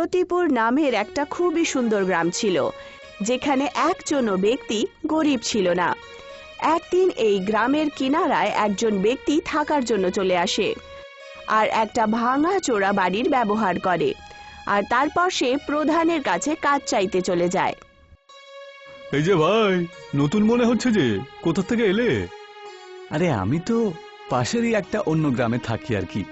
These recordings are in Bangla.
রতিপুর নামের একটা খুবই সুন্দর গ্রাম ছিল, যেখানে একজনও ব্যক্তি গরিব ছিল না। একদিন এই গ্রামের কিনারায় একজন ব্যক্তি থাকার জন্য চলে আসে আর একটা ভাঙা চোরা বাড়ির ব্যবহার করে, আর তারপর সে প্রধানের কাছে কাজ চাইতে চলে যায়। এই যে ভাই, নতুন মনে হচ্ছে যে, কোথা থেকে এলে? আরে আমি তো পাশেরই একটা অন্য গ্রামে থাকি আর কি,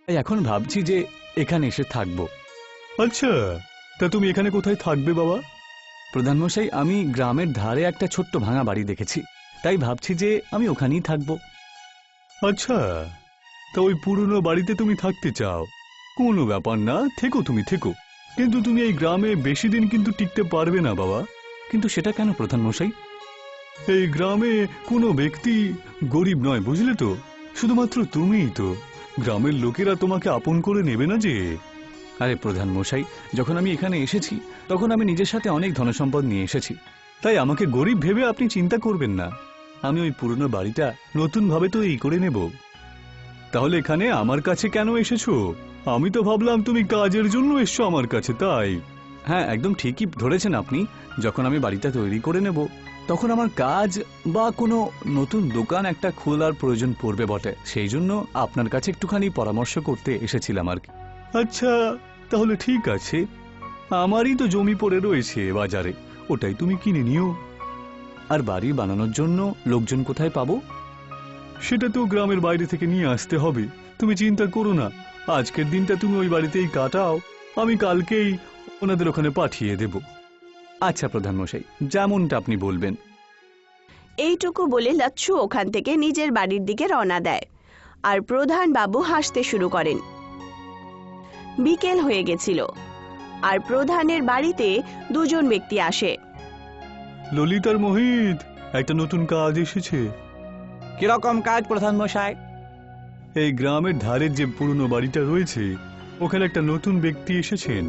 তাই এখন ভাবছি যে এখানে এসে থাকবো। আচ্ছা, তা তুমি এখানে কোথায় থাকবে বাবা? প্রধানমশাই, আমি গ্রামের ধারে একটা ছোট্ট ভাঙা বাড়ি দেখেছি, তাই ভাবছি যে আমি ওখানেই থাকবো। আচ্ছা, তা ওই পুরনো বাড়িতে তুমি থাকতে চাও? কোনো ব্যাপার না, থেকো, তুমি থেকো, কিন্তু তুমি এই গ্রামে বেশি দিন কিন্তু টিকতে পারবে না বাবা। কিন্তু সেটা কেন প্রধানমশাই? এই গ্রামে কোনো ব্যক্তি গরিব নয়, বুঝলে তো? শুধুমাত্র তুমিই তো। গ্রামের লোকেরা তোমাকে আপন করে নেবে না যে। আরে প্রধানমশাই, যখন আমি এখানে এসেছি তখন আমি নিজের সাথে অনেক ধনসম্পদ নিয়ে এসেছি, তাই আমাকে গরিব ভেবে আপনি চিন্তা করবেন না। আমি ওই পুরনো বাড়িটা নতুন ভাবে তো এই করে নেব। তাহলে এখানে আমার কাছে কেন এসেছো? আমি তো ভাবলাম তুমি কাজের জন্য এসছো আমার কাছে, তাই। হ্যাঁ, একদম ঠিকই ধরেছেন আপনি। যখন আমি বাড়িটা তৈরি করে নেব তখন আমার কাজ বা কোনো নতুন দোকান একটা খোলার প্রয়োজন পড়বে বটে, সেই জন্য আপনার কাছে একটুখানি পরামর্শ করতে এসেছিলাম আর কি। আচ্ছা, তাহলে ঠিক আছে, আমারই তো জমি পড়ে রয়েছে বাজারে, ওটাই তুমি কিনে নিও। আর বাড়ি বানানোর জন্য লোকজন কোথায় পাবো? সেটা তো গ্রামের বাইরে থেকে নিয়ে আসতে হবে। তুমি চিন্তা করো না, আজকের দিনটা তুমি ওই বাড়িতেই কাটাও, আমি কালকেই ওনাদের ওখানে পাঠিয়ে দেব। আচ্ছা প্রধানমশাই, যেমনটা আপনি বলবেন। এইটুকু বলে লচ্ছু ওখান থেকে নিজের বাড়ির দিকে রওনা দেয়, আর প্রধান বাবু হাসতে শুরু করেন। বিকেল হয়ে গেছিল, আর প্রধানের বাড়িতে দুজন ব্যক্তি আসে। ললিত আর মোহিত, একটা নতুন কাজ এসেছে। কিরকম কাজ প্রধানমশাই? এই গ্রামের ধারের যে পুরনো বাড়িটা রয়েছে, ওখানে একটা নতুন ব্যক্তি এসেছেন,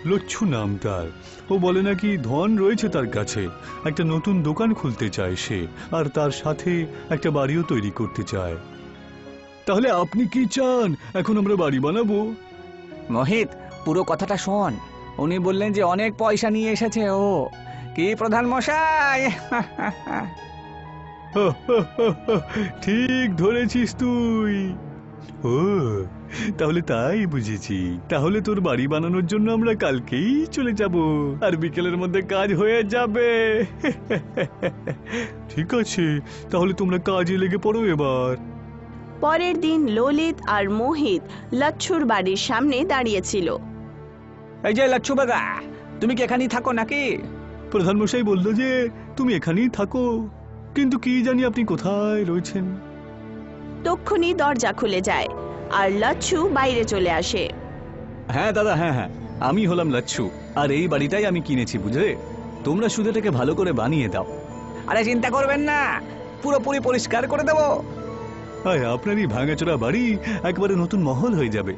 লচ্ছু নাম তার। ও বলে নাকি ধন রয়েছে তার কাছে, একটা নতুন দোকান খুলতে চায় সে, আর তার সাথে একটা বাড়িও তৈরি করতে চায়। তাহলে আপনি কি চান এখন আমরা বাড়ি বানাবো? মোহিত, পুরো কথাটা শোন। উনি বললেন যে অনেক পয়সা নিয়ে এসেছে ও। কি প্রধান মশাই? ঠিক ধরেছিস তুই। ও, তাহলে তাই বুঝেছি। তাহলে তোর বাড়ি বানানোর জন্য আমরা কালকেই চলে যাব, আর বিকেলের মধ্যে কাজ হয়ে যাবে। ঠিক আছে, তাহলে তোমরা কাজে লেগে পড়ো এবার। পরের দিন ললিত আর মোহিত লচ্ছুর বাড়ির সামনে দাঁড়িয়েছিল। এই যে লচ্ছু বাগা, তুমি কি এখানেই থাকো নাকি? প্রধানমশাই বলল যে তুমি এখানেই থাকো, কিন্তু কি জানি আপনি কোথায় রয়েছেন। তক্ষুনি দরজা খুলে যায়, আর লচ্ছু বাইরে চলে আসে। হ্যাঁ দাদা, হ্যাঁ হ্যাঁ, আমি হলাম লচ্ছু, আর এই বাড়িটাই আমি কিনেছি, বুঝলে? তোমরা শুধু এটাকে ভালো করে বানিয়ে দাও। আরে চিন্তা করবেন না, পুরোপুরি পরিষ্কার করে দেবো। আপনার এই ভাঙাচোরা বাড়ি একবারে নতুন মহল হয়ে যাবে।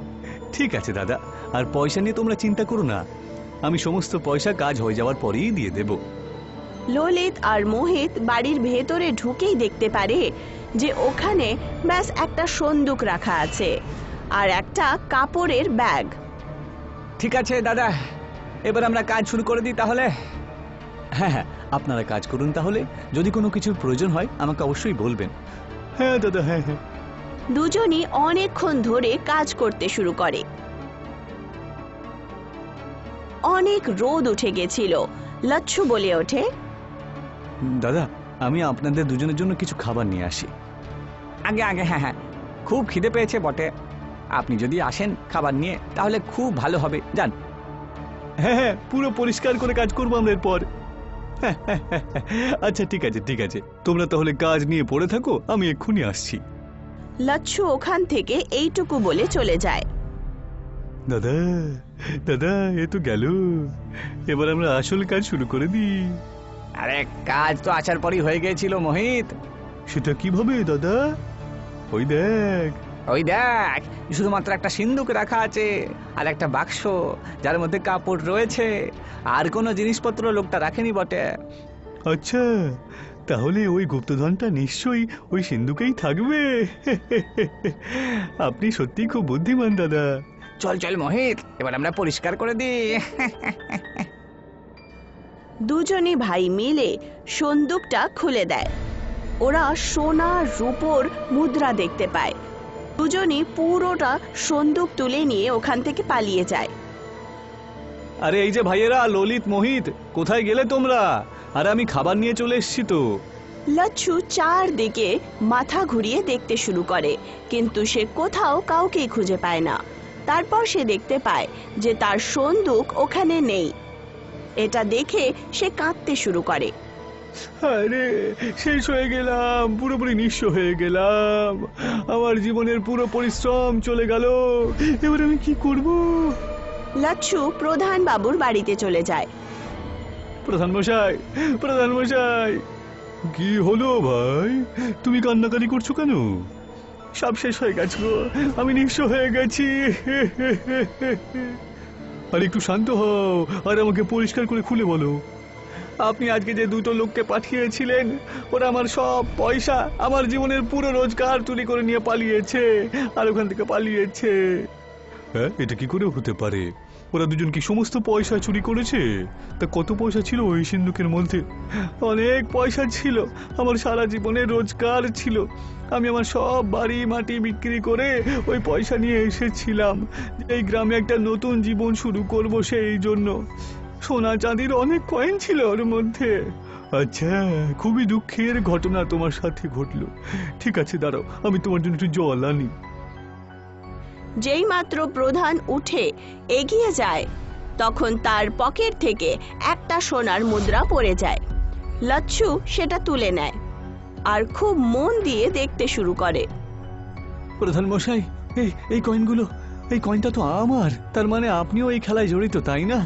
ঠিক আছে দাদা, আর পয়সা নিয়ে তোমরা চিন্তা করো না, আমি সমস্ত পয়সা কাজ হয়ে যাওয়ার পরেই দিয়ে দেব। ললিত আর মোহিত বাড়ির ভেতরে ঢুকেই দেখতে পারে যে ওখানে ব্যাস একটা সন্দুক রাখা আছে আর একটা কাপড়ের ব্যাগ। ঠিক আছে দাদা, এবার আমরা কাজ শুরু করে দিই তাহলে। হ্যাঁ হ্যাঁ, আপনারা কাজ করুন তাহলে। যদি কোনো কিছুর প্রয়োজন হয় আমাকে অবশ্যই বলবেন। হ্যাঁ দাদা, হ্যাঁ হ্যাঁ। দুজনই অনেকক্ষণ ধরে কাজ করতে শুরু করে। অনেক রোদ উঠে গেছিল। লচ্ছু বলে ওঠে, দাদা, আমি আপনাদের দুজনের জন্য কিছু খাবার নিয়ে আসি। আগে আগে, হ্যাঁ হ্যাঁ, খুব খিদে পেয়েছে বটে। আপনি যদি আসেন খাবার নিয়ে তাহলে খুব ভালো হবে। যান। হ্যাঁ হ্যাঁ, পুরো পরিষ্কার করে কাজ করবো আমরা এরপর। আচ্ছা ঠিক আছে ঠিক আছে, তোমরা তাহলে কাজ নিয়ে পড়ে থাকো, আমি এক্ষুনি আসছি। লচ্ছু ওখান থেকে এইটুকু বলে চলে যায়। দাদা দাদা, এ তো গেল, এবার আমরা আসল কাজ শুরু করে দিই। আরে কাজ তো আসার পরই হয়ে গিয়েছিল মোহিত। সেটা কিভাবে দাদা? ওই দেখ। ওই দেখ, শুধুমাত্র একটা সিন্দুক রাখা আছে আর একটা বাক্স, যার মধ্যে কাপড় রয়েছে, আর কোনো জিনিসপত্র লোকটা রাখেনি বটে। আচ্ছা, তাহলে ওই গুপ্তধনটা নিশ্চয়ই ওই সিন্ধুকেই থাকবে। আপনি সত্যি খুব বুদ্ধিমান দাদা। চল চল মোহিত, এবার আমরা পরিষ্কার করে দিই। দুজনে ভাই মিলে সন্দুকটা খুলে দেয়। ওরা সোনা রূপোর মুদ্রা দেখতে পায়। দুজনই পুরোটা সন্দুক তুলে নিয়ে ওখান থেকে পালিয়ে যায়। আরে এই যে ভাইয়েরা, ললিত, মোহিত, কোথায় গেলে তোমরা? আরে আমি খাবার নিয়ে চলে এসেছি তো। লচ্ছু চারদিকে মাথা ঘুরিয়ে দেখতে শুরু করে, কিন্তু সে কোথাও কাউকেই খুঁজে পায় না। তারপর সে দেখতে পায় যে তার সন্দুক ওখানে নেই। এটা দেখে সে কাঁদতে শুরু করে। আরে শেষ হয়ে গেলাম, পুরোপুরি নিঃস্ব হয়ে গেলাম। আমার জীবনের পুরো পরিশ্রম চলে গেল। এবার আমি কি করব? লচ্ছু প্রধান বাবুর বাড়িতে চলে যায়। প্রধান মশাই, প্রধান মশাই, কি হলো ভাই? তুমি কান্নাকাটি করছো কেন? সব শেষ হয়ে গেছে গো, আমি নিঃস্ব হয়ে গেছি। আর একটু শান্ত হও আর আমাকে পরিষ্কার করে খুলে বলো। আপনি আজকে যে দুটো লোককে পাঠিয়েছিলেন, ওরা আমার সব পয়সা, আমার জীবনের পুরো রোজগার চুরি করে নিয়ে পালিয়েছে, আর ওখান থেকে পালিয়েছে। হ্যাঁ, এটা কি করে হতে পারে? ওরা দুজন কি সমস্ত পয়সা চুরি করেছে? তা কত পয়সা ছিল ওই সিন্ধুকের মধ্যে? অনেক পয়সা ছিল, আমার সারা জীবনের রোজগার ছিল। আমি আমার সব বাড়ি মাটি বিক্রি করে ওই পয়সা নিয়ে এসেছিলাম, এই গ্রামে একটা নতুন জীবন শুরু করব সেই জন্য। সোনা চাঁদির অনেক কয়েন ছিল ওর মধ্যে। আচ্ছা, খুবই দুঃখের ঘটনা তোমার সাথে ঘটলো। ঠিক আছে, দাঁড়াও, আমি তোমার জন্য একটু জল আনি। যেই মাত্র প্রধান উঠে এগিয়ে যায়, তখন তার পকেট থেকে একটা সোনার মুদ্রা পড়ে যায়। লচ্ছু সেটা তুলে নেয় আর খুব মন দিয়ে দেখতে শুরু করে। প্রধান মশাই, এই কয়েনগুলো, এই কয়েনটা তো আমার। তার মানে আপনিও এই খেলায় জড়িত, তাই না?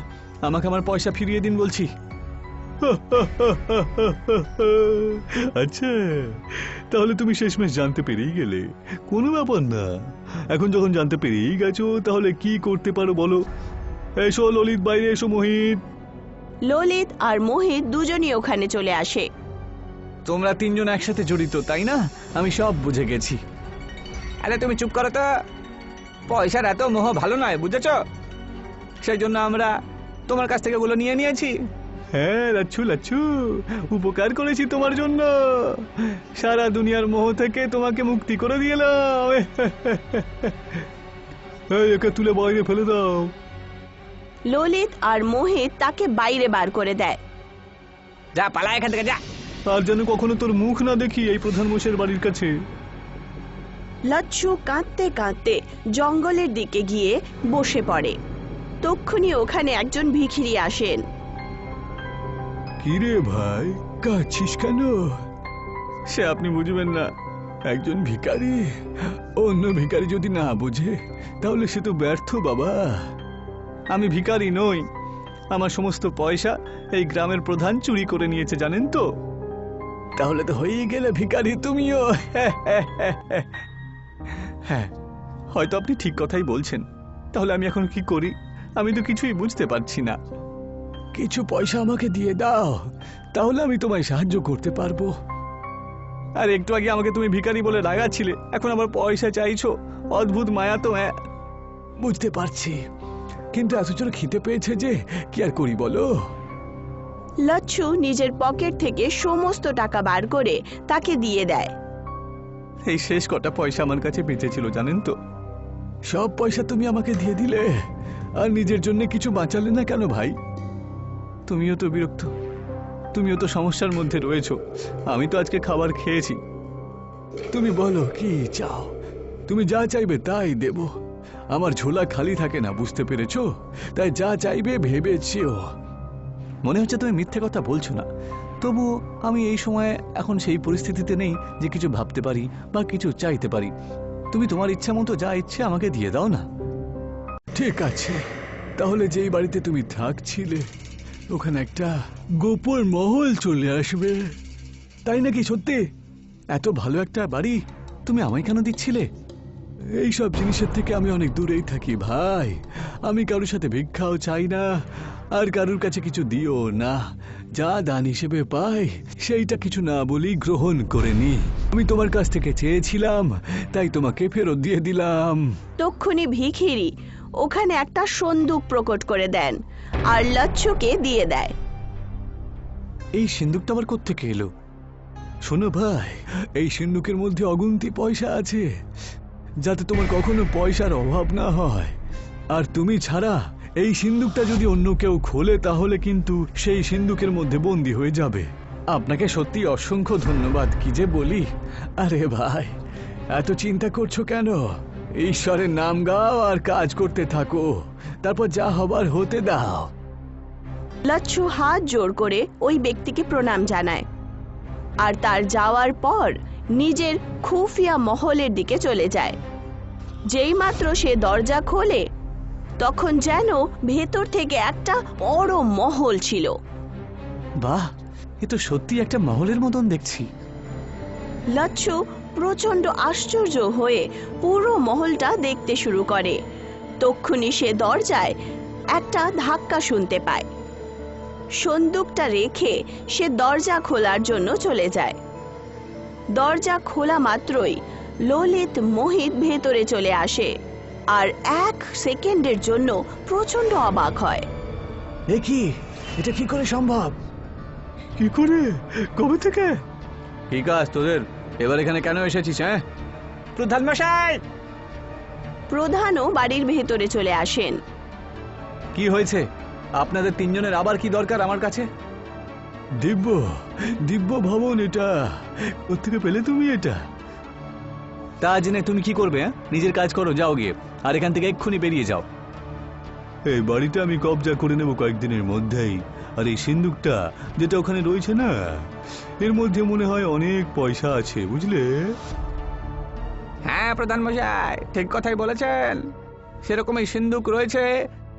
আমাকে আমার পয়সা ফিরিয়ে দিন বলছি। আচ্ছা, তাহলে তুমি শেষমেশ জানতে পেরেই গেলে। কোনো ব্যাপার না, এখন যখন জানতে পেরেই গেছো, তাহলে কি করতে পারো বলো? এসো ললিত, বাইরে এসো। মোহিত, ললিত আর মোহিত দুজনই ওখানে চলে আসে। তোমরা তিনজন একসাথে জড়িত, তাই না? আমি সব বুঝে গেছি। আরে তুমি চুপ করো তো, পয়সার এত মোহ ভালো নয়, বুঝেছ? সেই জন্য আমরা তোমার কাছ থেকে ওগুলো নিয়ে নিয়েছি। হ্যাঁ লাচ্ছু, লাচ্ছু, উপকার করেছি তোমার জন্য। সারা দুনিয়ার মোহ থেকে তোমাকে মুক্তি করে দিলাম। এই, একে তুলে বাইরে ফেলে দাও। ললিত আর মোহিত তাকে বাইরে বার করে দেয়। যা, পালা এখান থেকে, যা। আর যেন কখনো তোর মুখ না দেখি এই প্রধান মশাইয়ের বাড়ির কাছে। লচ্ছু কাঁদতে কাঁদতে জঙ্গলের দিকে গিয়ে বসে পড়ে। তক্ষুনি ওখানে একজন ভিখিরি আসেন। কি রে ভাই, কাঁদছিস কেন? সে আপনি বুঝবেন না, একজন ভিখারি অন্য ভিখারি যদি না বুঝে তাহলে সে তো ব্যর্থ বাবা। আমি ভিখারি নই, আমার সমস্ত পয়সা এই গ্রামের প্রধান চুরি করে নিয়েছে, জানেন তো? তাহলে তো হয়েই গেলে ভিখারি তুমিও। হ্যাঁ, হয়তো আপনি ঠিক কথাই বলছেন। তাহলে আমি এখন কি করি? আমি তো কিছুই বুঝতে পারছি না। কিছু পয়সা আমাকে দিয়ে দাও, তাহলে আমি তোমায় সাহায্য করতে পারবো। আর একটু আগে আমাকে তুমি ভিখারি বলে রাগাচ্ছিলে, এখন আবার পয়সা চাইছো। অদ্ভুত মায়া তো। বুঝতে পারছি, কিন্তু এত জোরে খিদে পেয়েছে যে কি আর করি বলো। লচ্ছু নিজের পকেট থেকে সমস্ত টাকা বার করে তাকে দিয়ে দেয়। এই শেষ কটা পয়সা আমার কাছে বেঁচে ছিল, জানেন তো? সব পয়সা তুমি আমাকে দিয়ে দিলে, আর নিজের জন্য কিছু বাঁচালে না কেন ভাই? তুমিও তো বিরক্ত, তুমিও তো সমস্যার মধ্যে রয়েছো। আমি তো আজকে খাবার খেয়েছি। তুমি বলো কি চাও, তুমি যা চাইবে তাই দেব। আমার ঝোলা খালি থাকে না, বুঝতে পেরেছো? তাই যা চাইবে ভেবেছিও। মনে হচ্ছে তুমি মিথ্যে কথা বলছো না, তবু আমি এই সময় এখন সেই পরিস্থিতিতে নেই যে কিছু ভাবতে পারি বা কিছু চাইতে পারি। তুমি তোমার ইচ্ছা মতো যা ইচ্ছে আমাকে দিয়ে দাও না। ঠিক আছে, তাহলে যেই বাড়িতে তুমি থাকছিলে ওখানে একটা গোপন মহল চলে আসবে। তাই নাকি? সত্যি? এত ভালো একটা বাড়ি তুমি আমায় কেন দিচ্ছিলে? এইসব জিনিসের থেকে আমি অনেক দূরেই থাকি ভাই। আমি কারোর সাথে ভিক্ষাও চাই না, আর কারোর কাছে কিছু দিও না। যা দান হিসেবে পাই সেইটা কিছু না বলি গ্রহণ করে নি। আমি তোমার কাছ থেকে চেয়েছিলাম, তাই তোমাকে ফেরত দিয়ে দিলাম। তক্ষুনি ভিখিরি ওখানে একটা সন্দুক প্রকট করে দেন আর লচ্ছুকে দিয়ে দেয়। এই সিন্দুকটা আবার কোত্থেকে এলো? শোনো ভাই, এই সিন্দুকের মধ্যে অগুন্তি পয়সা আছে, যাতে তোমার কখনো পয়সার অভাব না হয়। আর তুমি ছাড়া এই সিন্দুকটা যদি অন্য কেউ খোলে তাহলে কিন্তু সেই সিন্দুকের মধ্যে বন্দী হয়ে যাবে। আপনাকে সত্যি অসংখ্য ধন্যবাদ, কি যে বলি। আরে ভাই, এত চিন্তা করছো কেন? ঈশ্বরের নাম গাও আর কাজ করতে থাকো, তারপর যা হবার হতে দাও। লচ্ছু হাত জোড় করে ওই ব্যক্তিকে প্রণাম জানায় আর তার যাওয়ার পর নিজের খুফিয়া মহলের দিকে চলে যায়। যেই মাত্র সে দরজা খোলে তখন যেন ভেতর থেকে একটা বড় মহল ছিল। বাহ, এ তো সত্যি একটা মহলের মতন দেখছি। লচ্ছু প্রচন্ড আশ্চর্য হয়ে পুরো মহলটা দেখতে শুরু করে। তক্ষুনি সে দরজায় একটা ধাক্কা শুনতে পায়। সন্দুকটা রেখে সে দরজা খোলার জন্য চলে যায়। দরজা খোলা মাত্রই ললিত মোহিত ভেতরে চলে আসে আর 1 সেকেন্ডের জন্য প্রচন্ড অবাক হয়। এ কি, এটা কি করে সম্ভব? কি করে, কবে থেকে? কি কাজ তোদের? এবার এখানে কেন এসেছিস? হ্যাঁ, প্রধান মশাই! প্রধানও বাড়ির ভেতরে চলে আসেন। কি হয়েছে? আপনাদের তিনজনের আবার কি দরকার আমার কাছে? দিব্য দিব্য ভবন, এটা কোত্থেকে পেলে তুমি এটা? তা জেনে তুমি কি করবে? নিজের কাজ করো, যাও গিয়ে, আর এখান থেকে এক্ষুনি বেরিয়ে যাও। এই বাড়িটা আমি কবজা করে নেব কয়েকদিনের মধ্যেই। আর এই সিন্দুকটা যেটা ওখানে রয়েছে না, এর মধ্যে মনে হয় অনেক পয়সা আছে, বুঝলে? হ্যাঁ প্রধান মশাই, ঠিক কথাই বলেছেন। সেরকমই সিন্দুক রয়েছে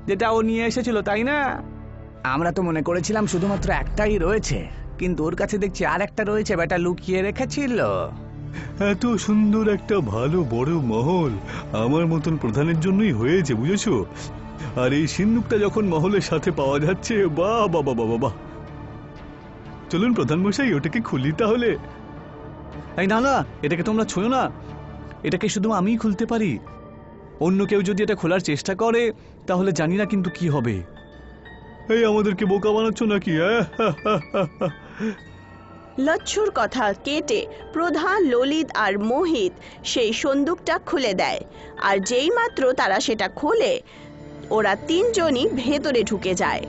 যেটা ও নিয়ে এসেছিল, তাই না? আমরা তো মনে করেছিলাম শুধুমাত্র একটাই রয়েছে, কিন্তু ওর কাছে দেখছি আর একটা রয়েছে, বেটা লুকিয়ে রেখেছিল। এত সুন্দর একটা ভালো বড় মহল আমার মতন প্রধানের জন্যই হয়েছে, বুঝেছো? আর এই সিন্দুকটা যখন মহলের সাথে পাওয়া যাচ্ছে, বাহ বাহ বাহ বাহ বাহ! চলুন প্রধান মশাই, ওটাকে খুলি তাহলে। এই না না, এটাকে তোমরা ছুঁয়ো না, এটাকে শুধু আমিই খুলতে পারি। অন্য কেউ যদি এটা খোলার চেষ্টা করে তাহলে জানি না কিন্তু কি হবে। এই আমাদেরকে বোকা বানাচ্ছ নাকি? লচ্ছুর কথা কেটে প্রধান, ললিত আর মোহিত সেই সন্দুকটা খুলে দেয়। আর যেই মাত্র তারা সেটা খোলে ওরা তিনজনই ভেতরে ঢুকে যায়।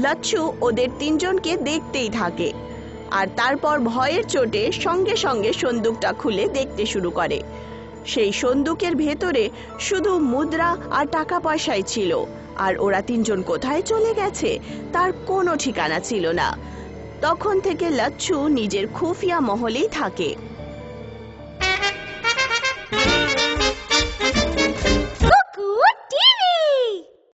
লচ্ছু ওদের তিনজনকে দেখতেই থাকে আর তারপর ভয়ের চোটে সঙ্গে সঙ্গে সন্দুকটা খুলে দেখতে শুরু করে। সেই সন্দুকের ভেতরে শুধু মুদ্রা আর টাকা পয়সাই ছিল, আর ওরা তিনজন কোথায় চলে গেছে তার কোনো ঠিকানা ছিল না। তখন থেকে লচ্ছু নিজের খুফিয়া মহলেই থাকে।